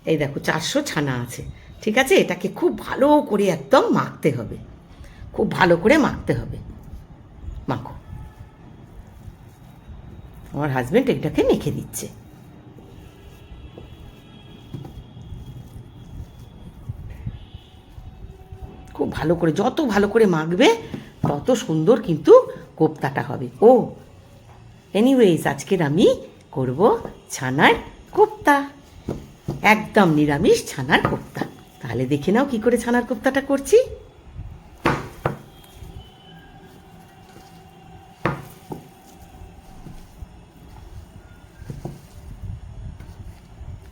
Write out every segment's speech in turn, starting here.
এই দেখো 400 ছানা আছে, ঠিক আছে? এটাকে খুব ভালো করে একদম মাখতে হবে, খুব ভালো করে মাখতে হবে। মাখো। আমার হাজব্যান্ড এটাকে মেখে দিচ্ছে। খুব ভালো করে, যত ভালো করে মাখবে তত সুন্দর কিন্তু কোপ্তাটা হবে। ও এনিওয়েজ, আজকের আমি করব ছানার কোপ্তা, একদম নিরামিষ ছানার কোপ্তা। তাহলে দেখে নাও কি করে ছানার কোপ্তাটা করছি।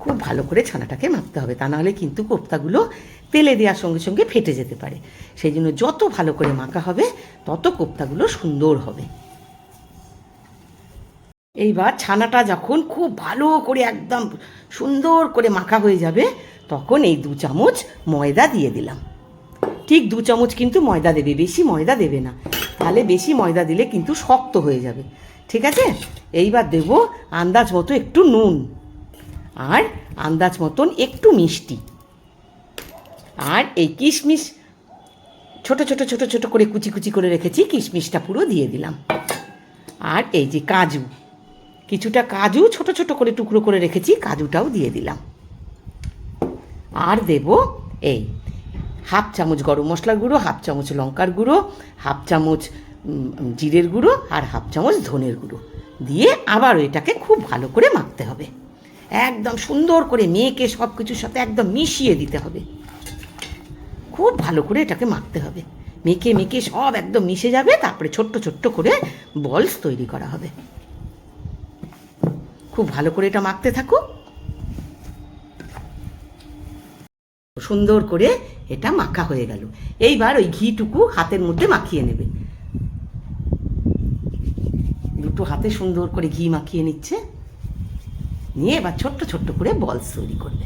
খুব ভালো করে ছানাটাকে মাখতে হবে, তা নাহলে কিন্তু কোপ্তাগুলো তেলে দেওয়ার সঙ্গে সঙ্গে ফেটে যেতে পারে। সেই জন্য যত ভালো করে মাখা হবে তত কোপ্তাগুলো সুন্দর হবে। এইবার ছানাটা যখন খুব ভালো করে একদম সুন্দর করে মাখা হয়ে যাবে, তখন এই 2 চামচ ময়দা দিয়ে দিলাম। ঠিক 2 চামচ কিন্তু ময়দা দেবে, বেশি ময়দা দেবে না, তাহলে বেশি ময়দা দিলে কিন্তু শক্ত হয়ে যাবে, ঠিক আছে? এইবার দেব আন্দাজ মতো একটু নুন, আর আন্দাজ মতন একটু মিষ্টি, আর এই কিশমিশ ছোট ছোট ছোট ছোট করে কুচি কুচি করে রেখেছি, কিশমিশটা পুরো দিয়ে দিলাম। আর এই যে কাজু, কিছুটা কাজু ছোট ছোট করে টুকরো করে রেখেছি, কাজুটাও দিয়ে দিলাম। আর দেব এই 1/2 চামচ গরম মশলার গুঁড়ো, 1/2 চামচ লঙ্কার গুঁড়ো, 1/2 চামচ জিরের গুঁড়ো, আর 1/2 চামচ ধনের গুঁড়ো দিয়ে আবার এটাকে খুব ভালো করে মাখতে হবে। একদম সুন্দর করে মেখে সব কিছুর সাথে একদম মিশিয়ে দিতে হবে। খুব ভালো করে এটাকে মাখতে হবে, মেখে মেখে সব একদম মিশে যাবে, তারপরে ছোট্ট ছোট্ট করে বলস তৈরি করা হবে। খুব ভালো করে এটা মাখতে থাকো। সুন্দর করে এটা মাখা হয়ে গেল। এইবার ওই ঘিটুকু হাতের মধ্যে মাখিয়ে নেবে। দুটো হাতে সুন্দর করে ঘি মাখিয়ে নিচ্ছে, নিয়ে এবার ছোট্ট ছোট্ট করে বলস তৈরি করবে।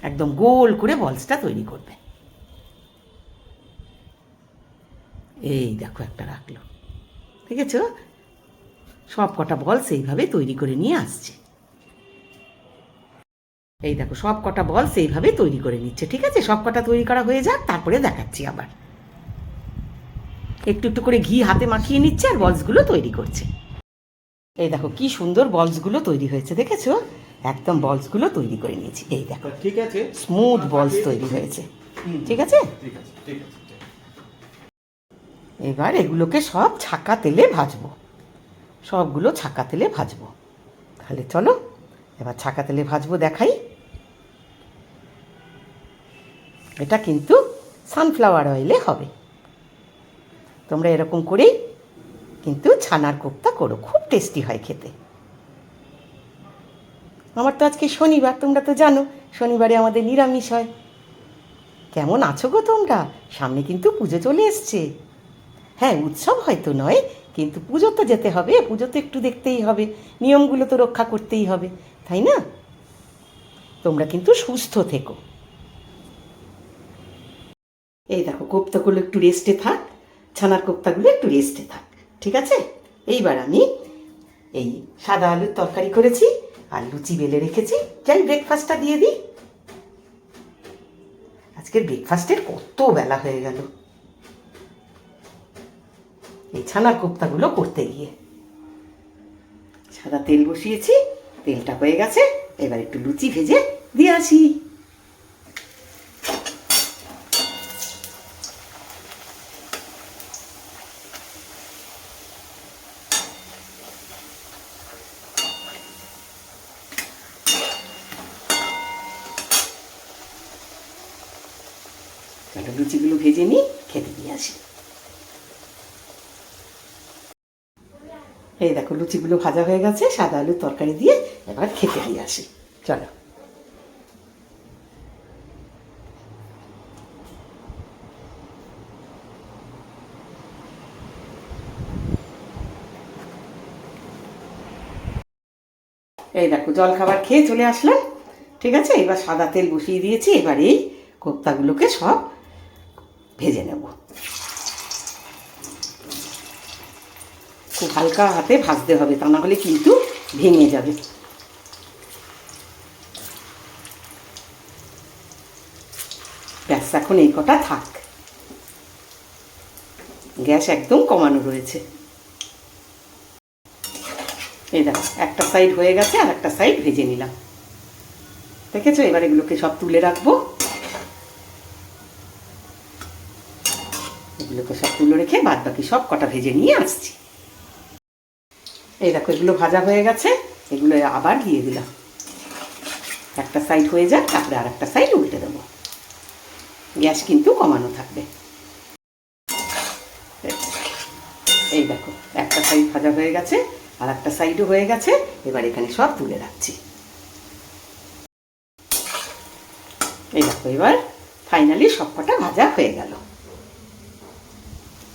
একদম গোল করে বলসটা তৈরি করবে। এই দেখো একটা রাখলো, ঠিক আছে? সব কটা বলস এইভাবে তৈরি করে নিয়ে আসছে। এই দেখো সব কটা বলস এইভাবে তৈরি করে নিচ্ছে, ঠিক আছে? সব কটা তৈরি করা হয়ে যাক, তারপরে দেখাচ্ছি। আবার একটু একটু করে ঘি হাতে মাখিয়ে নিচ্ছে আর বলসগুলো তৈরি করছে। এই দেখো কি সুন্দর বলসগুলো তৈরি হয়েছে, দেখেছো? একদম বলসগুলো তৈরি করে নিয়েছি। এই দেখো, ঠিক আছে, স্মুথ বলস তৈরি হয়েছে, ঠিক আছে? ঠিক আছে, ঠিক আছে। এবার এগুলোকে সব ছাকা তেলে ভাজবো, সবগুলো ছাকা তেলে ভাজবো। তাহলে চলো এবার ছাকা তেলে ভাজবো, দেখাই। এটা কিন্তু সানফ্লাওয়ার অয়েলে হবে। তোমরা এরকম করেই কিন্তু ছানার কোপ্তা করো, খুব টেস্টি হয় খেতে। আমার তো আজকে শনিবার, তোমরা তো জানো শনিবারে আমাদের নিরামিষ হয়। কেমন আছো গো তোমরা? সামনে কিন্তু পুজো চলে এসছে। হ্যাঁ, উৎসব হয়তো নয়, কিন্তু পুজো তো যেতে হবে, পুজো তো একটু দেখতেই হবে, নিয়মগুলো তো রক্ষা করতেই হবে, তাই না? তোমরা কিন্তু সুস্থ থেকো। এই দেখো কোপ্তাগুলো একটু রেস্টে থাক, ছানার কোপ্তাগুলো একটু রেস্টে থাক, ঠিক আছে? এইবার আমি এই সাদা আলুর তরকারি করেছি আর লুচি বেলে রেখেছি, যাই ব্রেকফাস্টটা দিয়ে দিই। আজকের ব্রেকফাস্টের কত বেলা হয়ে গেল এই ছানার কোপ্তাগুলো করতে গিয়ে। সাদা তেল বসিয়েছি, তেলটা হয়ে গেছে, এবার একটু লুচি ভেজে দিয়ে আসি। লুচিগুলো ভেজে নিই, খেতে দিয়ে আসি। এই দেখো লুচিগুলো ভাজা হয়ে গেছে, সাদা আলুর তরকারি দিয়ে এবার খেতে দিয়ে আসি, চলো। এই দেখো জলখাবার খেয়ে চলে আসলাম, ঠিক আছে? এবার সাদা তেল বসিয়ে দিয়েছি, এবার এই কোপ্তাগুলোকে সব ভেজে নেব। খুব হালকা হাতে ভাজতে হবে, তা না হলে কিন্তু ভেঙে যাবে। ব্যাস, এখন এই কটা থাক। গ্যাস একদম কমানো রয়েছে। এই দেখো, একটা সাইড হয়ে গেছে, আর একটা সাইড ভেজে নিলাম। দেখেছো? এবার এগুলোকে সব তুলে রাখবো। এগুলোকে সব তুলে রেখে বাদ বাকি সব কটা ভেজে নিয়ে আসছি। এই দেখো, এগুলো ভাজা হয়ে গেছে, এগুলো আবার দিয়ে দিলাম। একটা সাইড হয়ে যাক, তারপরে আর একটা সাইড উল্টে দেবো। গ্যাস কিন্তু কমানো থাকবে। এই দেখো, একটা সাইড ভাজা হয়ে গেছে, আর একটা সাইডও হয়ে গেছে। এবার এখানে সব তুলে রাখছি। এই দেখো, এবার ফাইনালি সব কটা ভাজা হয়ে গেল।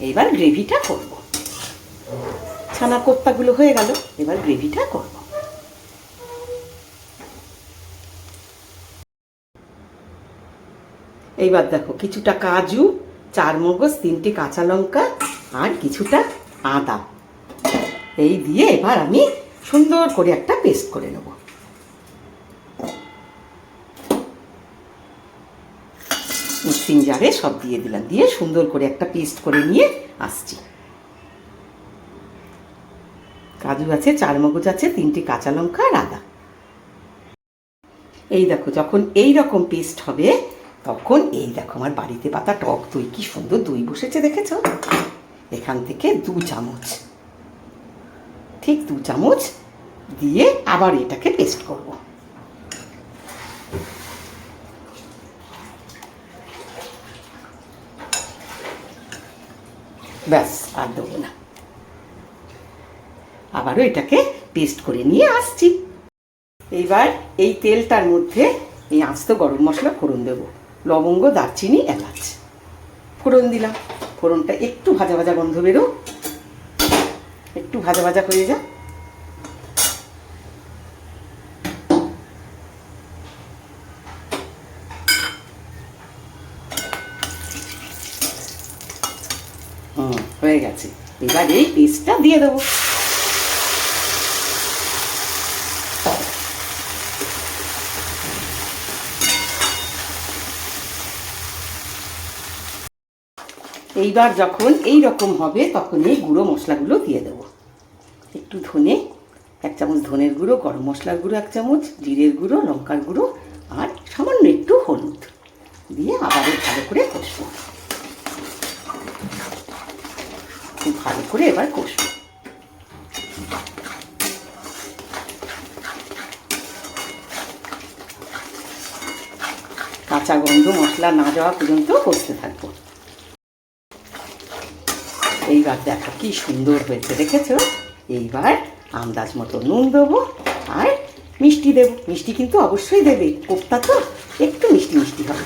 এইবার গ্রেভিটা করব। ছানা কোপ্তাগুলো হয়ে গেল, এবার গ্রেভিটা করব। এইবার দেখো, কিছুটা কাজু, 4 মগজ, 3টে কাঁচা লঙ্কা আর কিছুটা আদা, এই দিয়ে এবার আমি সুন্দর করে একটা পেস্ট করে নেব। মিক্সিং জারে সব দিয়ে দিলাম, দিয়ে সুন্দর করে একটা পেস্ট করে নিয়ে আসছি। কাজু আছে, 4 মগজ আছে, 3টে কাঁচা লঙ্কা আর আদা। এই দেখো, যখন এই রকম পেস্ট হবে, তখন এই দেখো আমার বাড়িতে পাতা টক দই, কি সুন্দর দই বসেছে দেখেছো? এখান থেকে 2 চামচ, ঠিক 2 চামচ দিয়ে আবার এটাকে পেস্ট করব। ব্যাস, আর দেবো না। আবারও এটাকে পেস্ট করে নিয়ে আসছি। এইবার এই তেলটার মধ্যে এই আস্ত গরম মশলা ফোড়ন দেবো। লবঙ্গ, দারচিনি, এলাচ ফোড়ন দিলাম। ফোড়নটা একটু ভাজা ভাজা গন্ধ বেরো, একটু ভাজা ভাজা হয়ে যা। হয়ে গেছে। এবার এই পেস্টটা দিয়ে দেবো। এইবার যখন এই রকম হবে, তখন এই গুঁড়ো মশলাগুলো দিয়ে দেবো। একটু ধনে, 1 চামচ ধনের গুঁড়ো, গরম মশলার গুঁড়ো 1 চামচ, জিরের গুঁড়ো, লঙ্কার গুঁড়ো আর সামান্য একটু হলুদ দিয়ে আবারও ভালো করে কষবো। খুব ভালো করে এবার কষবো। কাঁচা গন্ধ মশলা না যাওয়া পর্যন্ত কষতে থাকবো। এইবার দেখো কি সুন্দর হয়েছে, দেখেছো? এইবার আন্দাজ মতো নুন দেবো আর মিষ্টি দেবো। মিষ্টি কিন্তু অবশ্যই দেবে, কোপ্তা তো একটু মিষ্টি মিষ্টি হবে।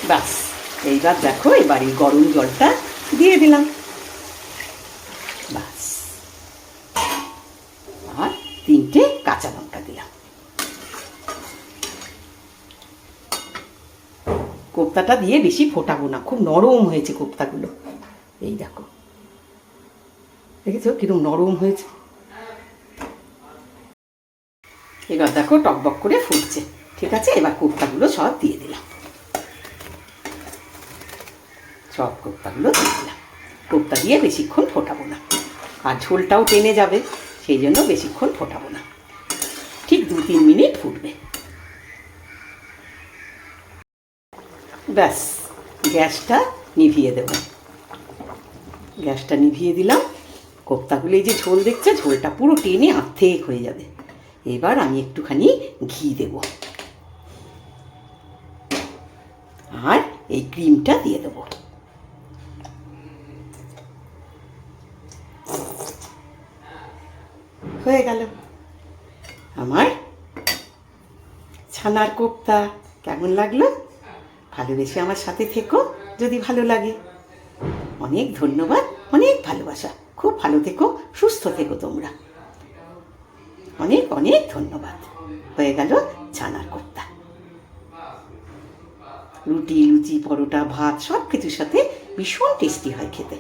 ব্যাস, এইবার দেখো, এবার এই গরম জলটা দিয়ে দিলাম। ব্যাস, আর 3টে কাঁচা লঙ্কা দিলাম। কোপ্তাটা দিয়ে বেশি ফোটাবো না, খুব নরম হয়েছে কোপ্তাগুলো। এই দেখো, দেখেছো কিরকম নরম হয়েছে? এবার দেখো টকবক করে ফুটছে। ঠিক আছে, এবার কোপ্তাগুলো সব দিয়ে দিলাম। সব কোপ্তাগুলো দিয়ে দিলাম। কোপ্তা দিয়ে বেশিক্ষণ ফোটাবো না, আর ঝোলটাও টেনে যাবে, সেই জন্য বেশিক্ষণ ফোটাবো না। ঠিক 2-3 মিনিট ফুটবে। ব্যাস, গ্যাসটা নিভিয়ে দেব। গ্যাসটা নিভিয়ে দিলাম। কোপ্তাগুলো এই যে ঝোল দেখছে, ঝোলটা পুরো টেনে অর্ধেক হয়ে যাবে। এবার আমি একটুখানি ঘি দেব, আর এই ক্রিমটা দিয়ে দেব। হয়ে গেল আমার ছানার কোপ্তা। কেমন লাগলো? ভালোবেসে আমার সাথে থেকো যদি ভালো লাগে। অনেক ধন্যবাদ, অনেক ভালোবাসা। খুব ভালো থেকো, সুস্থ থেকো তোমরা। অনেক অনেক ধন্যবাদ। হয়ে গেল ছানার কোপ্তা। রুটি, লুচি, পরোটা, ভাত সব কিছুর সাথে ভীষণ টেস্টি হয় খেতে।